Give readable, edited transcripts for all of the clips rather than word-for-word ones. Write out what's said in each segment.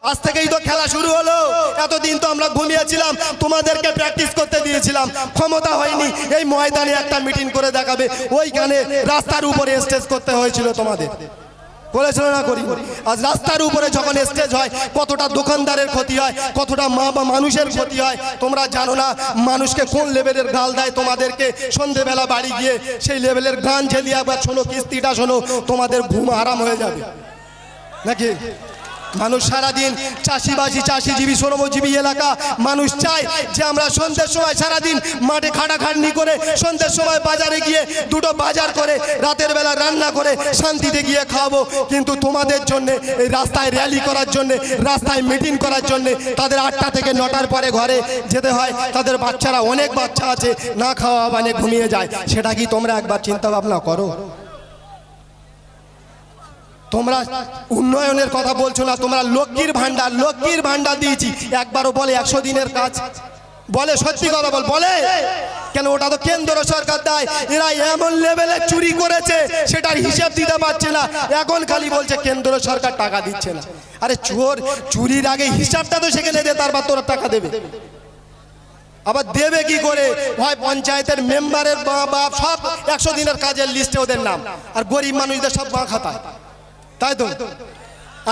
আজ থেকেই তো খেলা শুরু হলো। এতদিন তো আমরা ঘুমিয়েছিলাম, তোমাদেরকে প্র্যাকটিস করতে দিয়েছিলাম, ক্ষমতা হয়নি। এই ময়দানে একটা মিটিং করে দেখাবে, ওইখানে রাস্তার উপরে স্টেজ করতে হয়েছিল তোমাদের, করেছিল না করি? আজ রাস্তার উপরে যখন স্টেজ হয় কতটা দোকানদারের ক্ষতি হয়, কতটা মা বা মানুষের ক্ষতি হয় তোমরা জানো না। মানুষকে কোন লেভেলের গাল দেয় তোমাদেরকে, সন্ধেবেলা বাড়ি গিয়ে সেই লেভেলের গান ঝেলিয়ে একবার শোনো, কিস্তিটা শোনো, তোমাদের ঘুম আরাম হয়ে যাবে নাকি? মানুষ সারাদিন চাষিবাসী, চাষিজীবী, শ্রমজীবী এলাকা মানুষ চায় যে আমরা সন্ধ্যের সময় সারাদিন মাঠে খাটাখাটনি করে সন্ধ্যের সময় বাজারে গিয়ে দুটো বাজার করে রাতের বেলা রান্না করে শান্তিতে গিয়ে খাওয়াবো। কিন্তু তোমাদের জন্যে এই রাস্তায় র্যালি করার জন্যে, রাস্তায় মিটিং করার জন্যে তাদের 8টা থেকে 9টার পরে ঘরে যেতে হয়। তাদের বাচ্চারা, অনেক বাচ্চা আছে না খাওয়া মানে ঘুমিয়ে যায়। সেটা কি তোমরা একবার চিন্তা ভাবনা করো? তোমরা উন্নয়নের কথা বলছো না, তোমরা লক্ষ্মীর ভান্ডার দিয়েছি। একবারও বলে 100 দিনের কাজ বলে? সত্যি কথা বলে কেন? ওটা তো কেন্দ্র সরকার দেয়। এরা এমন লেভেলে চুরি করেছে সেটার হিসাব দিতে পারছে না, এখন খালি বলছে কেন্দ্র সরকার টাকা দিচ্ছে না। আরে চোর চুরির আগে হিসাবটা তো সেখানে দে, তারপর তোরা টাকা দেবে। আবার দেবে কি করে? হয় পঞ্চায়েতের মেম্বারের বাপ, সব 100 দিনের কাজের লিস্টে ওদের নাম, আর গরিব মানুষদের সব মা খাতায়। তাই তো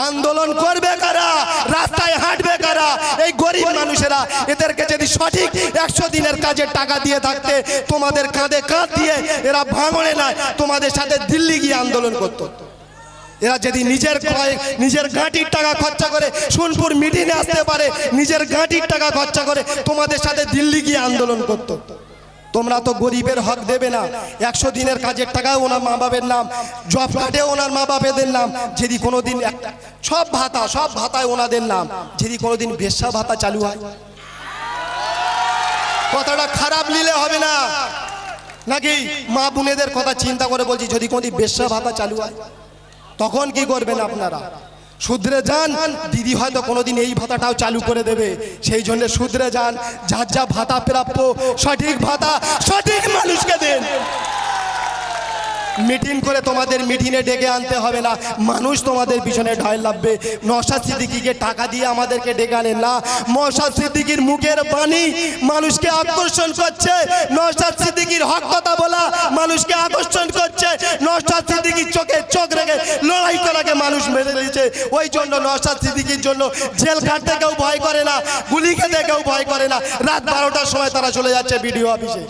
আন্দোলন করবে কারা, রাস্তায় হাঁটবে কারা? এই গরিব মানুষেরা। এদেরকে যদি সঠিক 100 দিনের কাজের টাকা দিয়ে থাকতে, তোমাদের কাঁধে কাঁধ দিয়ে এরা ভাঙড়ে না তোমাদের সাথে দিল্লি গিয়ে আন্দোলন করত। এরা যদি নিজের গাঁটির টাকা খরচা করে সোনপুর মিটিংয়ে আসতে পারে, নিজের গাঁটির টাকা খরচা করে তোমাদের সাথে দিল্লি গিয়ে আন্দোলন করত। তোমরা তো গরিবের হক দেবে না। 100 দিনের কাজের টাকায় ওনার মা বাপের নাম, জব কার্ডে ওনার মা বাপেদের নাম। যদি কোনোদিন সব ভাতায় ওনাদের নাম, যদি কোনোদিন বেশ্যা ভাতা চালু হয়, কথাটা খারাপ নিলে হবে না নাকি? মা বোনেদের কথা চিন্তা করে বলছি, যদি কোনোদিন বেশ্যা ভাতা চালু হয় তখন কি করবেন আপনারা? শুধরে যান। দিদি হয়তো কোনোদিন এই ভাতাটাও চালু করে দেবে, সেই জন্য শুধরে যান। যার যা ভাতা প্রাপ্য, সঠিক ভাতা সঠিক মানুষকে দেন। মিটিং করে তোমাদের মিটিংয়ে ডেকে আনতে হবে না, মানুষ তোমাদের পিছনে ঢাল লাগবে। নওশাদ সিদ্দিকীকে টাকা দিয়ে আমাদেরকে ডেকে আনেন না। নওশাদ সিদ্দিকীর মুখের বাণী মানুষকে আকর্ষণ করছে, নওশাদ সিদ্দিকীর হক কথা বলা মানুষকে আকর্ষণ করছে। নওশাদ সিদ্দিকীর চোখে চোখ রেখে লড়াই করাকে মানুষ মেনে নিয়েছে। ওই জন্য নওশাদ সিদ্দিকীর জন্য জেল খাটতে কেউ ভয় করে না, গুলি খেতে কেউ ভয় করে না। রাত 12টার সময় তারা চলে যাচ্ছে বিডিও অফিসে।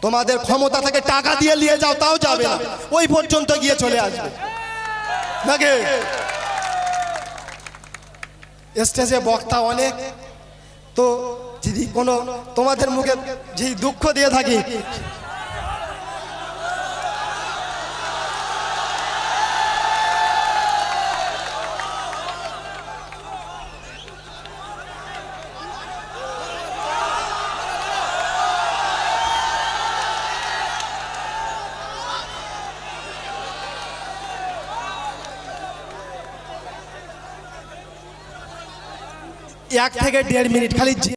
তোমাদের ক্ষমতা থেকে টাকা দিয়ে নিয়ে যাও, তাও যাবে না, ওই পর্যন্ত গিয়ে চলে আসবে নাকি? স্টেজে বক্তা অনেক, তো যদি কোনো তোমাদের মুখে যে দুঃখ দিয়ে থাকি, এক থেকে 1.5 মিনিট খালি